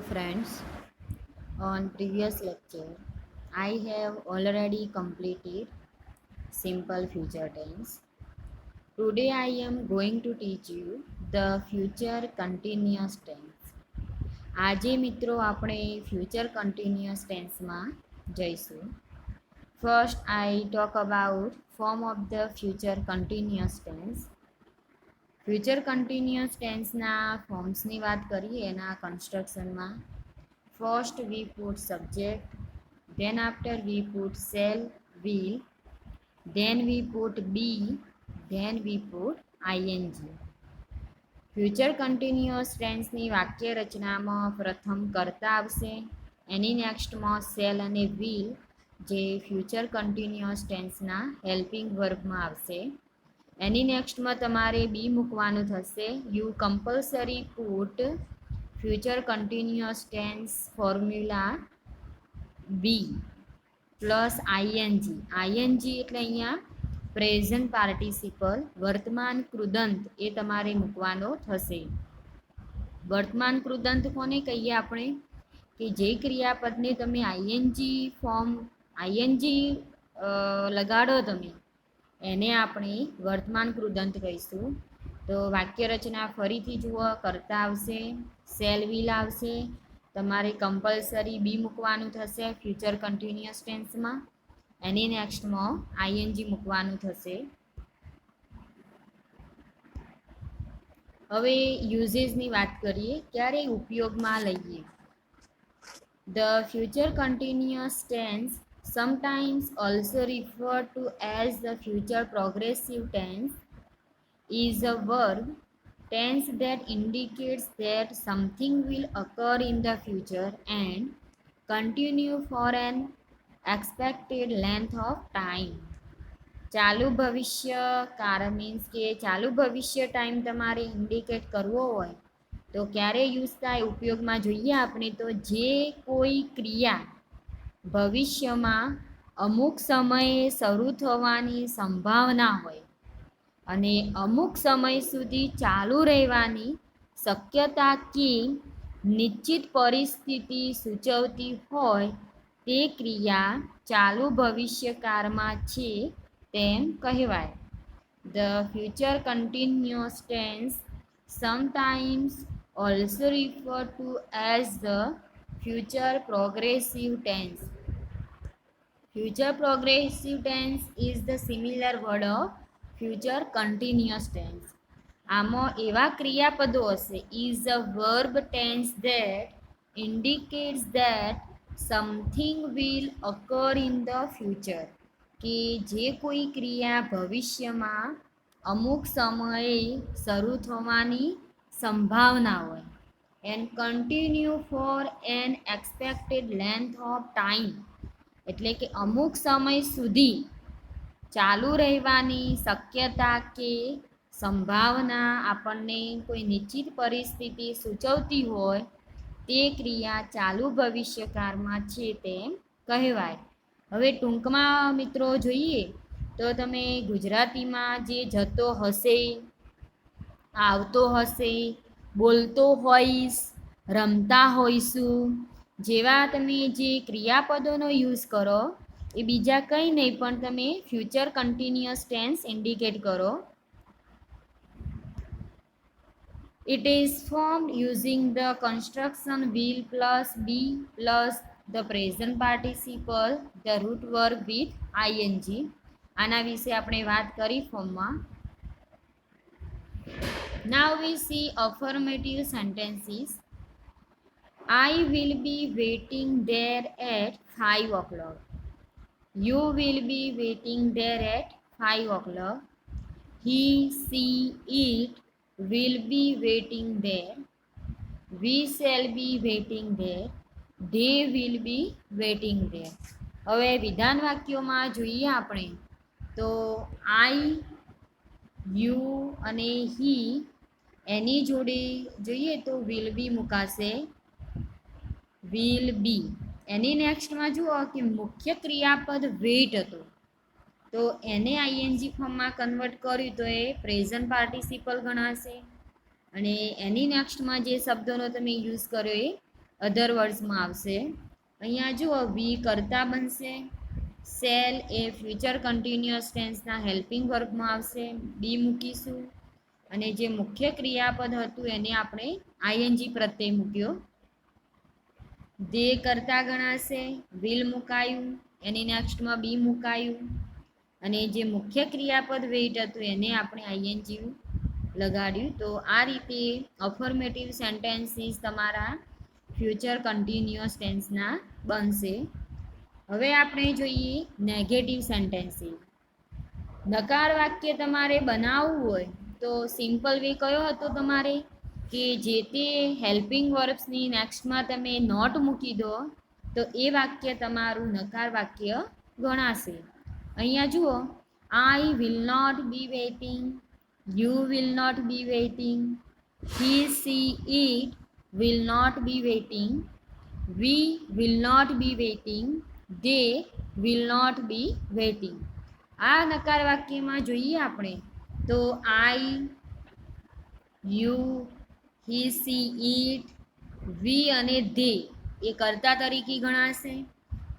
friends, on previous lecture I have already completed simple future tense. Today I am going to teach you the future continuous tense. આજે મિત્રો આપણે future continuous tense માં જઈશું. First I talk about form of the future continuous tense. Future continuous ટેન્સના ફોર્મ્સની વાત કરીએ એના કન્સ્ટ્રક્શનમાં first we put subject, then after we put shall, will, then we put be, then we put ing. Future continuous ટેન્સની વાક્ય રચનામાં પ્રથમ કર્તા આવશે, એની નેક્સ્ટમાં શેલ અને વિલ જે ફ્યુચર કન્ટિન્યુઅસ ટેન્સના હેલ્પિંગ વર્બમાં આવશે. એની નેક્સ્ટમાં તમારે બી મૂકવાનું થશે. You compulsory put future continuous tense formula be plus ING. ING એટલે અહીંયા પ્રેઝન્ટ પાર્ટિસિપલ વર્તમાન કૃદંત એ તમારે મૂકવાનો થશે. વર્તમાન કૃદંત કોને કહીએ આપણે? કે જે ક્રિયાપદને તમે આઈએનજી લગાડો તમે એને આપણે વર્તમાન કૃદંત કહીશું. તો વાક્ય રચના ફરીથી જુઓ. કરતા આવશે, શેલ વિલ આવશે, તમારે કમ્પલસરી બી મૂકવાનું થશે ફ્યુચર કન્ટિન્યુઅસ ટેન્સમાં, એની નેક્સ્ટમાં આઈએનજી મૂકવાનું થશે. હવે યુઝેસની વાત કરીએ, ક્યારે ઉપયોગમાં લઈએ. The future continuous tense sometimes also referred to as the future progressive tense is a verb tense that indicates that something will occur in the future and continue for an expected length of time. ચાલુ ભવિષ્યકાળ means કે ચાલુ ભવિષ્ય time તમારે indicate કરવો હોય તો ક્યારે use થાય, ઉપયોગમાં જોઈએ આપણે તો જે કોઈ ક્રિયા ભવિષ્યમાં અમુક સમયે શરૂ થવાની સંભાવના હોય અને અમુક સમય સુધી ચાલુ રહેવાની શક્યતા કે નિશ્ચિત પરિસ્થિતિ સૂચવતી હોય તે ક્રિયા ચાલુ ભવિષ્યકાળમાં છે તેમ કહેવાય. The future continuous tense sometimes also referred to as the future progressive tense. Future progressive tense is the similar word of future continuous tense. આમાં એવા ક્રિયાપદો હશે is a verb tense that indicates that something will occur in the future. કે જે કોઈ ક્રિયા ભવિષ્યમાં અમુક સમયે શરૂ થવાની સંભાવના હોય and continue for an expected length of time, એટલે કે અમુક સમય સુધી ચાલુ રહેવાની શક્યતા કે સંભાવના આપણને કોઈ નિશ્ચિત પરિસ્થિતિ સૂચવતી હોય તે ક્રિયા ચાલુ ભવિષ્યકાળમાં છે તેમ કહેવાય. હવે ટૂંકમાં મિત્રો જોઈએ તો તમે ગુજરાતીમાં જે જતો હશે, આવતો હશે, બોલતો હોઈશ, રમતા હોઈશું જેવા તમે જે ક્રિયાપદોનો યુઝ કરો એ બીજા કંઈ નહીં પણ તમે ફ્યુચર કન્ટિન્યુઅસ ટેન્સ ઇન્ડિકેટ કરો. It is formed using the construction will plus be plus the present participle the root verb with ing. આના વિશે આપણે વાત કરી ફોર્મમાં. Now we see affirmative sentences. I will be waiting there at 5 o'clock. You will be waiting there at 5 o'clock. He, she, it will be waiting there. We shall be waiting there. They will be waiting there. હવે વિધાન વાક્યોમાં જોઈએ આપણે તો I, you અને he એની જોડે જોઈએ તો will be મુકાશે, will be. એની નેક્સ્ટમાં જુઓ કે મુખ્ય ક્રિયાપદ વેઇટ હતું તો એને આઈએનજી ફોર્મમાં કન્વર્ટ કર્યું તો એ પ્રેઝન્ટ પાર્ટિસિપલ ગણાશે અને એની નેક્સ્ટમાં જે શબ્દોનો તમે યુઝ કર્યો એ અધર વર્ડ્સમાં આવશે. અહીંયા જુઓ વી કરતા બનશે, સેલ એ ફ્યુચર કન્ટિન્યુઅસ ટેન્સના હેલ્પિંગ વર્બમાં આવશે, બી મૂકીશું અને જે મુખ્ય ક્રિયાપદ હતું એને આપણે આઈએનજી પ્રત્યય મૂક્યો. દે કરતા ગણાશે, વિલ મુકાયું, એની નેક્સ્ટમાં બી મુકાયું અને જે મુખ્ય ક્રિયાપદ વેઇટ હતું એને આપણે આઈએનજી લગાડ્યું. તો આ રીતે અફર્મેટિવ સેન્ટેન્સીસ તમારા ફ્યુચર કન્ટિન્યુઅસ ટેન્સના બનશે. હવે આપણે જોઈએ નેગેટિવ સેન્ટેન્સીસ. નકાર વાક્ય તમારે બનાવવું હોય તો સિમ્પલ વે કયો હતો તમારે કે જે તે હેલ્પિંગ વર્બ્સની નેક્સ્ટમાં તમે નોટ મૂકી દો તો એ વાક્ય તમારું નકાર વાક્ય ગણાશે. અહીંયા જુઓ, I will not be waiting, you will not be waiting, he she it will not be waiting, we will not be waiting, they will not be waiting. આ નકાર વાક્યમાં જોઈએ આપણે તો આઈ, યુ, હી સી ઇટ, વી અને they એ કર્તા તરીકે ગણાશે.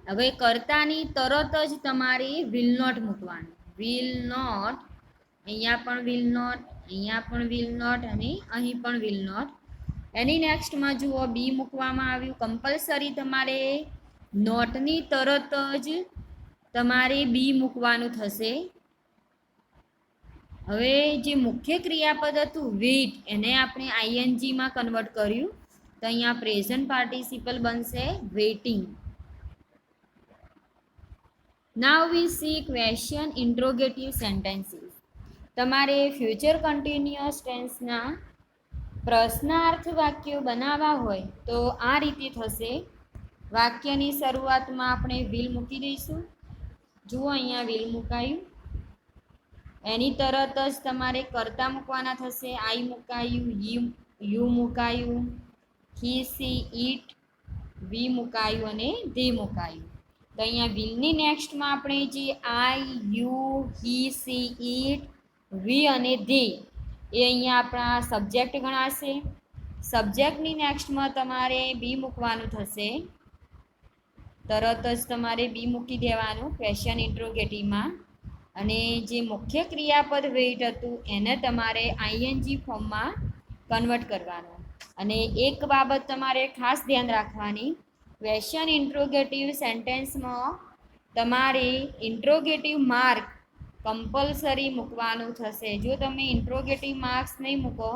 હવે કર્તાની તરત જ તમારે વિલ નોટ મૂકવાનું. વિલ નોટ, અહીંયા પણ વિલ નોટ, અહીંયા પણ વિલ નોટ અને અહીં પણ વિલ નોટ. એની નેક્સ્ટમાં જુઓ બી મૂકવામાં આવ્યું. કમ્પલસરી તમારે નોટની તરત જ તમારે બી મૂકવાનું થશે. હવે જે મુખ્ય ક્રિયાપદ હતું વેઇટ એને આપણે આઈએનજીમાં કન્વર્ટ કર્યું તો અહીંયા પ્રેઝન્ટ પાર્ટિસિપલ બનશે વેઇટિંગ. નાઉ વી સી ક્વેશ્ચન ઇન્ટ્રોગેટિવ સેન્ટેન્સીસ. તમારે ફ્યુચર કન્ટિન્યુઅસ ટેન્સના પ્રશ્નાર્થ વાક્યો બનાવવા હોય તો આ રીતે થશે. વાક્યની શરૂઆતમાં આપણે વિલ મૂકી દઈશું. જુઓ અહીંયા વિલ મુકાયું. એની તરત જ તમારે કર્તા મૂકવાના થશે. આઈ મુકાયું, યુ મુકાયું, હી સી ઇટ, વી મુકાયું અને ધે મુકાયું. તો અહીંયા વિલની નેક્સ્ટમાં આપણે જે આઈ, યુ, હી સી ઇટ, વી અને ધે એ અહીંયા આપણા સબ્જેક્ટ ગણાશે. સબ્જેક્ટની નેક્સ્ટમાં તમારે બી મૂકવાનું થશે. તરત જ તમારે બી મૂકી દેવાનું ક્વેશ્ચન ઇન્ટ્રોગેટિવમાં અને જે મુખ્ય ક્રિયાપદ વેઇટ હતું એને તમારે આઈએનજી ફોર્મમાં કન્વર્ટ કરવાનું. અને એક બાબત તમારે ખાસ ધ્યાન રાખવાની, ક્વેશ્ચન ઇન્ટ્રોગેટિવ સેન્ટેન્સમાં તમારે ઇન્ટ્રોગેટિવ માર્ક કમ્પલસરી મૂકવાનું થશે. જો તમે ઇન્ટ્રોગેટિવ માર્ક્સ નહીં મૂકો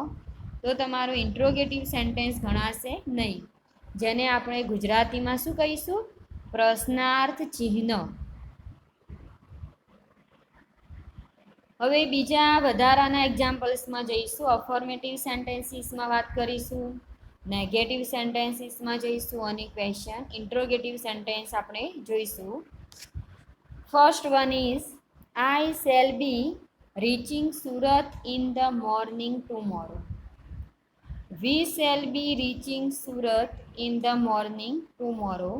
તો તમારું ઇન્ટ્રોગેટિવ સેન્ટેન્સ ગણાશે નહીં, જેને આપણે ગુજરાતીમાં શું કહીશું? પ્રશ્નાર્થ ચિહ્ન. હવે બીજા વધારાના એક્ઝામ્પલ્સમાં જઈશું. અફર્મેટિવ સેન્ટેન્સીસમાં વાત કરીશું, નેગેટિવ સેન્ટેન્સીસમાં જઈશું અને ક્વેશ્ચન ઇન્ટ્રોગેટિવ સેન્ટેન્સ આપણે જોઈશું. First one is I shall be reaching Surat in the morning tomorrow. We shall be reaching Surat in the morning tomorrow.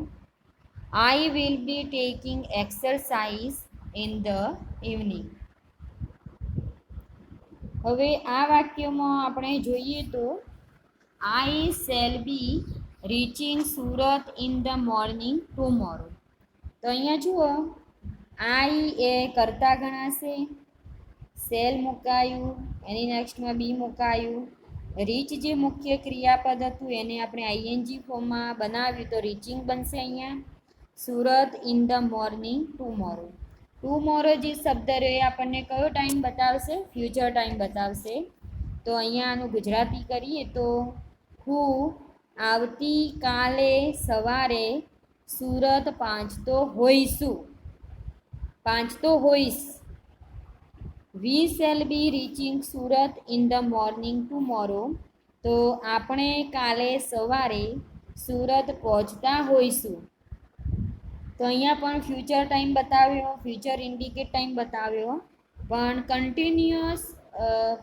I will be taking exercise in the evening. હવે આ વાક્યમાં આપણે જોઈએ તો I shall be reaching Surat in the morning tomorrow. તો અહીંયા જુઓ, I એ કર્તા ગણાશે, શેલ મુકાયું, એની નેક્સ્ટમાં બી મુકાયું. રીચ જે મુખ્ય ક્રિયાપદ હતું એને આપણે આઈએનજી ફોર્મમાં બનાવ્યું તો રીચિંગ બનશે. અહીંયા Surat in the morning tomorrow. Tomorrow જે શબ્દ રહ્યો એ આપણને કયો ટાઈમ બતાવશે? ફ્યુચર ટાઈમ બતાવશે. તો અહીંયા આનું ગુજરાતી કરીએ તો હું આવતીકાલે સવારે સુરત પહોંચતો હોઈશું. પહોંચતો હોઈશ. We shall be reaching Surat in the morning tomorrow. તો આપણે કાલે સવારે સુરત પહોંચતા હોઈશું. તો અહીંયા પણ ફ્યુચર ટાઈમ બતાવ્યો, ફ્યુચર ઇન્ડિકેટ ટાઈમ બતાવ્યો, પણ કન્ટિન્યુઅસ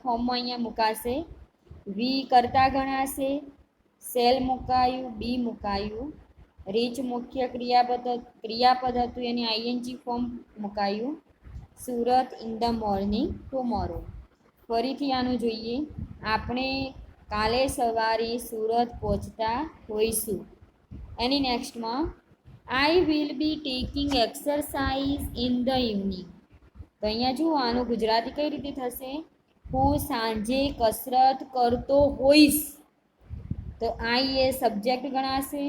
ફોર્મમાં અહીંયા મુકાશે. વી કરતા ગણાશે, શેલ મુકાયું, બી મુકાયું. રીચ મુખ્ય ક્રિયાપદ હતું એને આઈએનજી ફોર્મ મુકાયું. Surat in the morning tomorrow. ફરીથી આનું જોઈએ, આપણે કાલે સવારે સુરત પહોંચતા હોઈશું. એની નેક્સ્ટમાં I will be taking exercise in the evening. તો અહીંયા જુઓ આનું ગુજરાતી કઈ રીતે થશે? હું સાંજે કસરત કરતો હોઈશ. તો આઈ એ સબ્જેક્ટ ગણાશે,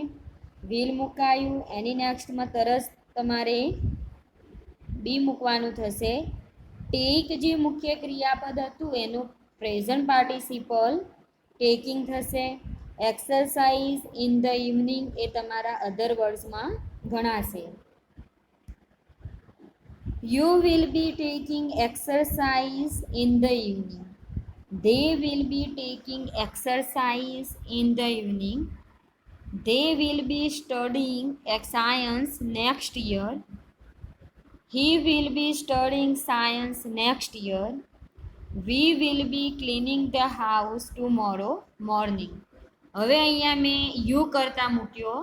વિલ મુકાયું, એની નેક્સ્ટમાં તરત તમારે બી મૂકવાનું થશે. ટેક જે મુખ્ય ક્રિયાપદ હતું એનું પ્રેઝન્ટ પાર્ટિસિપલ ટેકિંગ થશે. એક્સરસાઇઝ ઇન ધ ઇવનિંગ એ તમારા અધર વર્ડ્સમાં ગણાશે. You will be taking exercise in the evening. They will be taking exercise in the evening. They will be studying science next year. He will be studying science next year. We will be cleaning the house tomorrow morning. હવે અહીંયા મેં you કરતા મૂક્યો.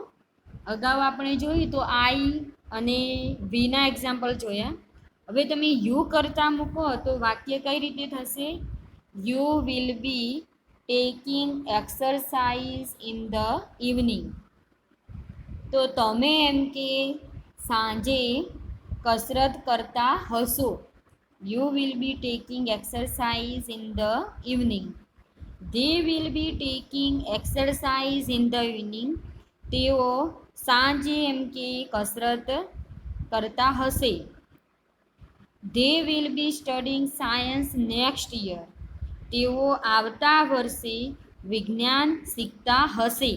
અગાઉ આપણે જોયું તો આઈ અને વીના એક્ઝામ્પલ જોયા. હવે તમે યુ કરતા મૂકો તો વાક્ય કઈ રીતે થશે? You will be taking exercise in the evening. તો તમે એમ કે સાંજે કસરત કરતા હશો. You will be taking exercise in the evening. They will be taking exercise in the evening. તેઓ સાંજે એમ કે કસરત કરતા હશે. They will be studying science next year. તેઓ આવતા વર્ષે વિજ્ઞાન શીખતા હશે.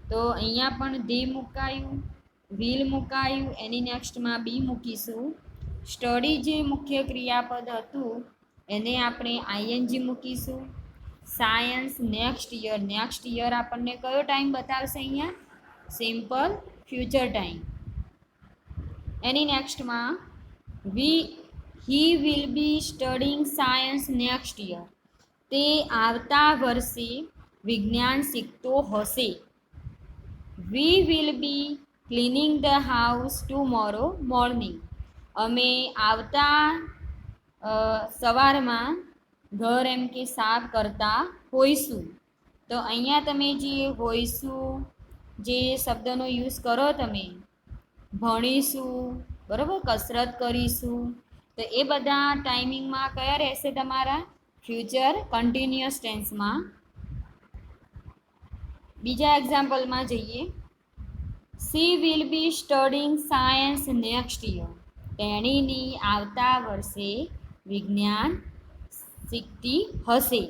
તો અહીંયા પણ દે મુકાયું, વિલ મુકાયું, એની નેક્સ્ટમાં બી મૂકીશું. સ્ટડી જે મુખ્ય ક્રિયાપદ હતું એને આપણે આઈએનજી મૂકીશું. સાયન્સ નેક્સ્ટ યર આપણને કયો ટાઈમ બતાવશે? અહીંયા સિમ્પલ ફ્યુચર ટાઈમ. એની નેક્સ્ટમાં he will be studying science next year. તે આવતા વર્ષે વિજ્ઞાન શીખતો હશે. We will be cleaning the house tomorrow morning. અમે આવતા સવારમાં ઘર એમ કે સાફ કરતા હોઈશું. તો અહીંયા તમે જે હોઈશું જે શબ્દનો યુઝ કરો તમે, ભણીશું, બરાબર, કસરત કરીશું, તો એ બધા ટાઈમિંગમાં કયા રહેશે? તમારા ફ્યુચર કન્ટિન્યુઅસ ટેન્સમાં. બીજા એક્ઝામ્પલમાં જઈએ. C will B studying science next year. તેણીની આવતા વર્ષે વિજ્ઞાન શીખતી હશે.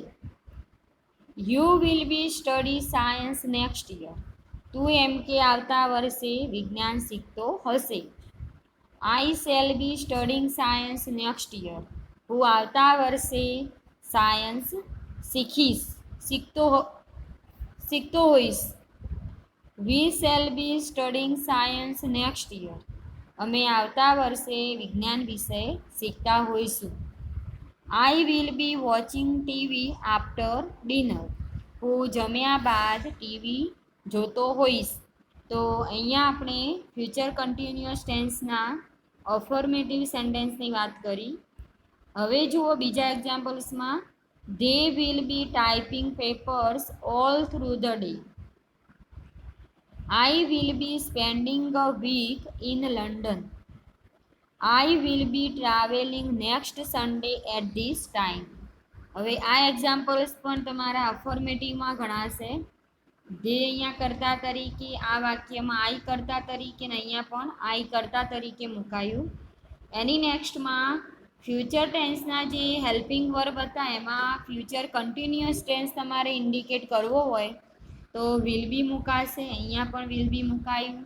You will B study science next year. તું એમ કે આવતા વર્ષે વિજ્ઞાન શીખતો હશે. I shall be studying science next year. હું આવતા વર્ષે સાયન્સ શીખતો હોઈશ. We shall be studying science next year. અમે આવતા વર્ષે વિજ્ઞાન વિષય શીખતા હોઈશું. I will be watching TV after dinner. હું જમ્યા બાદ ટીવી જોતો હોઈશ. તો અહીંયા આપણે ફ્યુચર કન્ટિન્યુઅસ ટેન્સના અફર્મેટિવ સેન્ટેન્સની વાત કરી. હવે જુઓ બીજા એક્ઝામ્પલ્સમાં. They will be typing papers all through the day. I will be spending a week in London. I will be traveling next Sunday at this time. હવે આ એક્ઝામ્પલ્સ પણ તમારા અફર્મેટિવમાં ગણાશે. જે અહીંયા કરતા તરીકે, આ વાક્યમાં આઈ કરતા તરીકે ને અહીંયા પણ આઈ કરતા તરીકે મુકાયું. એની નેક્સ્ટમાં ફ્યુચર ટેન્સના જે હેલ્પિંગ વર્બ હતા એમાં ફ્યુચર કન્ટિન્યુઅસ ટેન્સ તમારે ઇન્ડિકેટ કરવો હોય તો વિલ બી મુકાશે. અહીંયા પણ વિલ બી મુકાયું.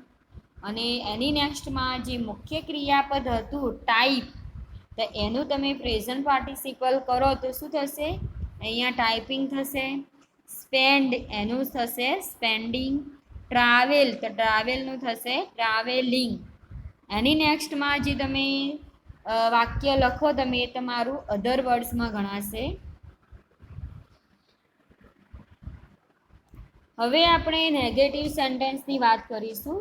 અને એની નેક્સ્ટમાં જે મુખ્ય ક્રિયાપદ હતું ટાઈપ, તો એનું તમે પ્રેઝન્ટ પાર્ટિસિપલ કરો તો શું થશે? અહીંયા ટાઈપિંગ થશે. સ્પેન્ડ એનું થશે સ્પેન્ડિંગ. ટ્રાવેલ તો ટ્રાવેલનું થશે ટ્રાવેલિંગ. એની નેક્સ્ટમાં જે તમે વાક્ય લખો તમે એ તમારું અધર વર્ડ્સમાં ગણાશે. હવે આપણે નેગેટિવ સેન્ટેન્સની વાત કરીશું.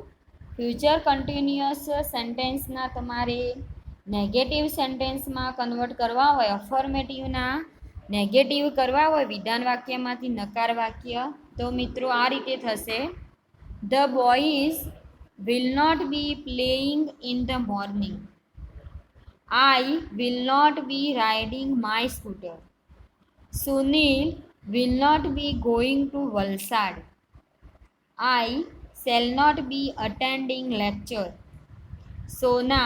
ફ્યુચર કન્ટિન્યુઅસ સેન્ટેન્સના તમારે નેગેટિવ સેન્ટેન્સમાં કન્વર્ટ કરવા હોય, અફર્મેટિવના નેગેટિવ કરવા હોય વિધાન વાક્યમાંથી નકાર વાક્ય, તો મિત્રો આ રીતે થશે. The boys will not be playing in the morning. I will not be riding my scooter. Sunil will not be going to Valsad. I shall not be attending lecture. Sona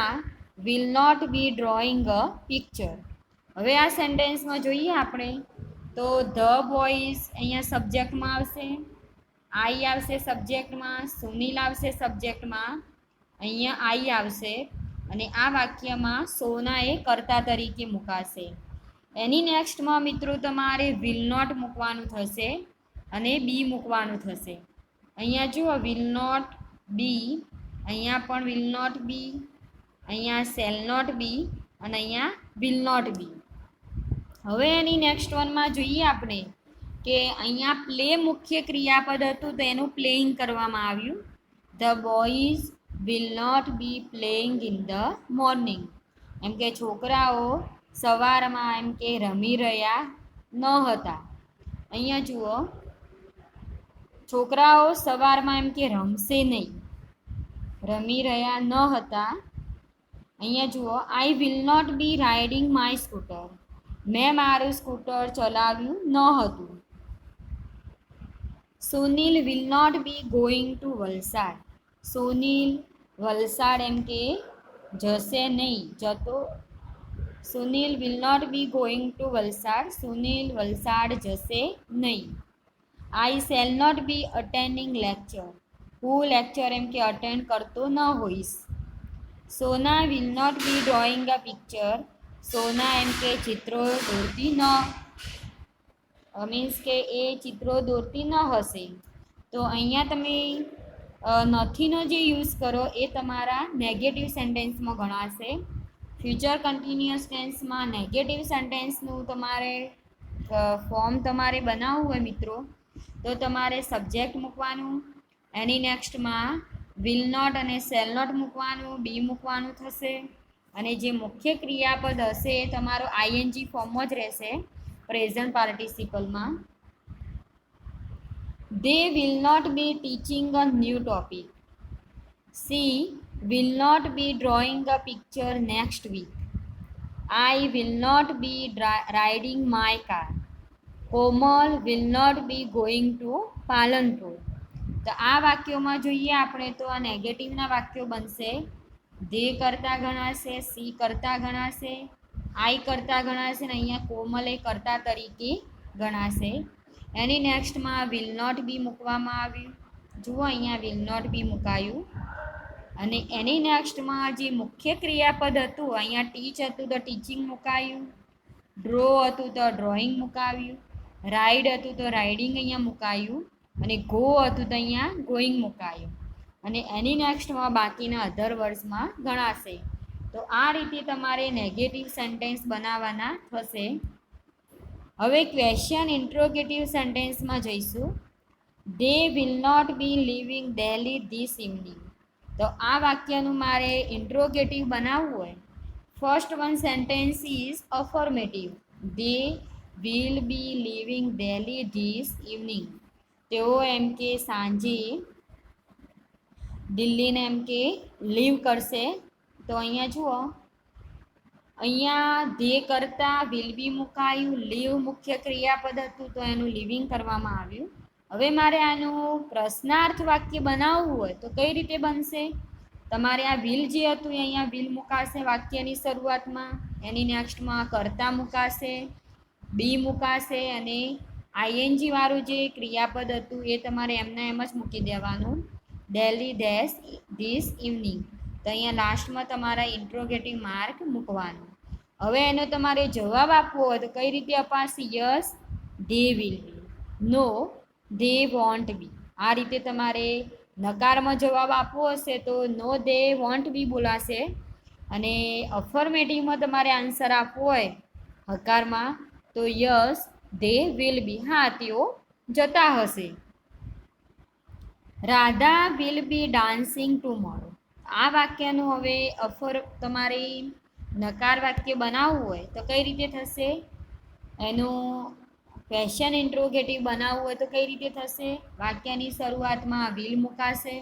will not be drawing a picture. હવે આ સેન્ટેન્સમાં જોઈએ આપણે તો the boys અહીંયા સબ્જેક્ટમાં આવશે, આઈ આવશે સબ્જેક્ટમાં, સુનિલ આવશે સબ્જેક્ટમાં, અહીંયા આઈ આવશે અને આ વાક્યમાં સોના એ કર્તા તરીકે મુકાશે. એની નેક્સ્ટમાં મિત્રો તમારે વિલ નોટ મૂકવાનું થશે અને બી મૂકવાનું થશે. અહીંયા જુઓ વિલ નોટ બી, અહીંયા પણ વિલ નોટ બી, અહીંયા શેલ નોટ બી અને અહીંયા વિલ નોટ બી. હવે એની નેક્સ્ટ વનમાં જોઈએ આપણે કે અહીંયા પ્લે મુખ્ય ક્રિયાપદ હતું તો એનું પ્લેઇંગ કરવામાં આવ્યું. The boys will not be playing in the morning. એમ કે છોકરાઓ સવારમાં એમ કે રમી રહ્યા ન હતા. અહીંયા જુઓ છોકરાઓ સવારમાં એમ કે રમશે નહીં, રમી રહ્યા ન હતા. અહીંયા જુઓ I will not be riding my scooter. મેં મારું સ્કૂટર ચલાવ્યું ન હતું. Sunil will not be going to Valsad. Sunil Valsad એમ કે જશે નહીં, જતો. Sunil will not be going to Valsad. Sunil Valsad જશે નહીં. I shall not be attending lecture. હું લેક્ચર એમ કે અટેન્ડ કરતો ન હોઈશ. Sona will not be drawing a picture. Sona એમ કે ચિત્રો દોરતી ન, મીન્સ કે એ ચિત્રો દોરતી ન હશે. તો અહીંયા તમે નથીનો જે યુઝ કરો એ તમારા નેગેટિવ સેન્ટેન્સમાં ગણાશે. ફ્યુચર કન્ટિન્યુઅસ ટેન્સમાં નેગેટિવ સેન્ટેન્સનું તમારે ફોર્મ તમારે બનાવવું હોય મિત્રો તો તમારે સબ્જેક્ટ મૂકવાનું, એની નેક્સ્ટમાં વિલ નોટ અને શેલ નોટ મૂકવાનું, બી મૂકવાનું થશે અને જે મુખ્ય ક્રિયાપદ હશે એ તમારો આઈએનજી ફોર્મમાં જ રહેશે present પાર્ટિસિપલમાં. They will not be teaching a new topic. She will not be drawing a picture next week. I will not be riding my car. Komal will not be going to Palanpur. તો આ વાક્યોમાં જોઈએ આપણે તો આ નેગેટિવના વાક્યો બનશે. They કરતા ગણાશે, સી કરતા ગણાશે, આઈ કરતા ગણાશે અને અહીંયા કોમલ એ કરતા તરીકે ગણાશે. એની નેક્સ્ટમાં વિલ નોટ બી મૂકવામાં આવ્યું. જુઓ અહીંયા વિલ નોટ બી મુકાયું અને એની નેક્સ્ટમાં જે મુખ્ય ક્રિયાપદ હતું અહીંયા ટીચ હતું તો ટીચિંગ મુકાયું, ડ્રો હતું તો ડ્રોઈંગ મુકાવ્યું, રાઇડ હતું તો રાઇડિંગ અહીંયા મુકાયું અને ગો હતું તો અહીંયા ગોઈંગ મુકાયું અને એની નેક્સ્ટમાં બાકીના અધર વર્ડ્સમાં ગણાશે. તો આ રીતે તમારે નેગેટિવ સેન્ટેન્સ બનાવવાના થશે. હવે ક્વેશ્ચન ઇન્ટ્રોગેટિવ સેન્ટેન્સમાં જઈશું. They will not be leaving Delhi this evening. તો આ વાક્યનું મારે ઇન્ટ્રોગેટિવ બનાવવું હોય. First one sentence is affirmative. They will be leaving Delhi this evening. તેઓ એમ કે સાંજે દિલ્હીને એમ કે લીવ કરશે. તો અહીંયા જુઓ અહીંયા ધે કરતાં વિલ બી મુકાયું, લીવ મુખ્ય ક્રિયાપદ હતું તો એનું લિવિંગ કરવામાં આવ્યું. હવે મારે આનું પ્રશ્નાર્થ વાક્ય બનાવવું હોય તો કઈ રીતે બનશે? તમારે આ વિલ જે હતું એ અહીંયા વિલ મુકાશે વાક્યની શરૂઆતમાં, એની નેક્સ્ટમાં કરતા મુકાશે, બી મુકાશે અને આઈએનજી વાળું જે ક્રિયાપદ હતું એ તમારે એમને એમ જ મૂકી દેવાનું, ડેલી ધીસ ઇવનિંગ. તો અહીંયા લાસ્ટમાં તમારા ઇન્ટ્રોગેટિવ માર્ક મૂકવાનું. હવે એનો તમારે જવાબ આપવો હોય તો કઈ રીતે અપાશે? Yes they will be, no they won't be. આ રીતે તમારે નકારમાં જવાબ આપવો હશે તો નો ધે વોન્ટ બી બોલાશે અને અફર્મેટિવમાં તમારે આન્સર આપવો હોય હકારમાં તો યસ ધે વિલ બી, હા તેઓ જતા હશે. Radha will be dancing tomorrow. આ વાક્યનું હવે તમારે નકાર વાક્ય બનાવવું હોય તો કઈ રીતે થશે? એનું ક્વેશ્ચન ઇન્ટ્રોગેટિવ બનાવવું હોય તો કઈ રીતે થશે? વાક્યની શરૂઆતમાં વિલ મુકાશે,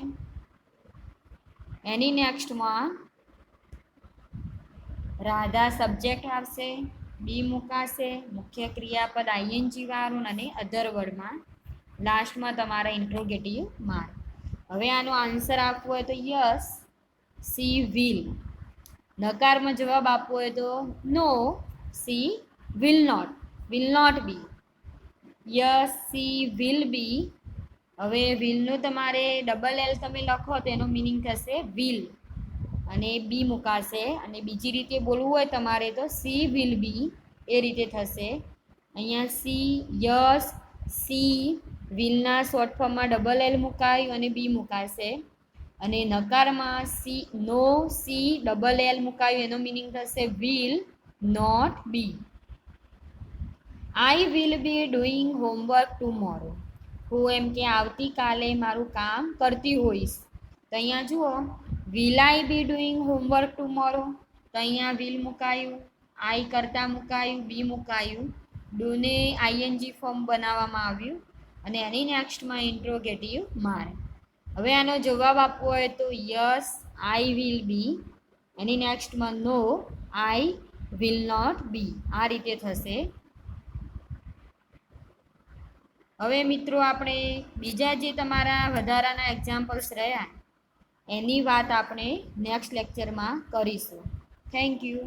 એની નેક્સ્ટમાં રાધા સબ્જેક્ટ આવશે, બી મુકાશે, મુખ્ય ક્રિયાપદ આઈએનજી વાળું અને અધર વર્ડમાં લાસ્ટમાં તમારા ઇન્ટ્રોગેટિવ માર્ક. હવે આનો આન્સર આપવો હોય તો યસ સી વિલ. નકારમાં જવાબ આપવો હોય તો no she will not be. Yes she will be. હવે વિલનું તમારે ડબલ એલ તમે લખો તો એનો મિનિંગ થશે વિલ અને બી મુકાશે, અને બીજી રીતે બોલવું હોય તમારે તો સી વિલ બી એ રીતે થશે. અહીંયા સી યસ સી વિલના શોર્ટ ફોર્મમાં ડબલ એલ મુકાયું અને બી મુકાશે, અને નકારમાં નો સી ડબલ એલ મુકાયું એનો મિનિંગ થશે will not be. I will be doing homework tomorrow. હું એમ કે આવતીકાલે મારું કામ કરતી હોઈશ. તો અહીંયા જુઓ will I B doing homework tomorrow, તો અહીંયા વિલ મુકાયું, આઈ કરતાં મુકાયું, બી મુકાયું, ડુને આઈએનજી ફોર્મ બનાવવામાં આવ્યું અને એની નેક્સ્ટમાં ઇન્ટ્રોગેટિવ માર્ક. હવે આનો જવાબ આપવો હોય તો યસ આઈ વિલ બી, એની નેક્સ્ટમાં no I will not be. આ રીતે થશે. હવે મિત્રો આપણે બીજા જે તમારા વધારાના એક્ઝામ્પલ્સ રહ્યા એની વાત આપણે નેક્સ્ટ લેક્ચરમાં કરીશું. Thank you.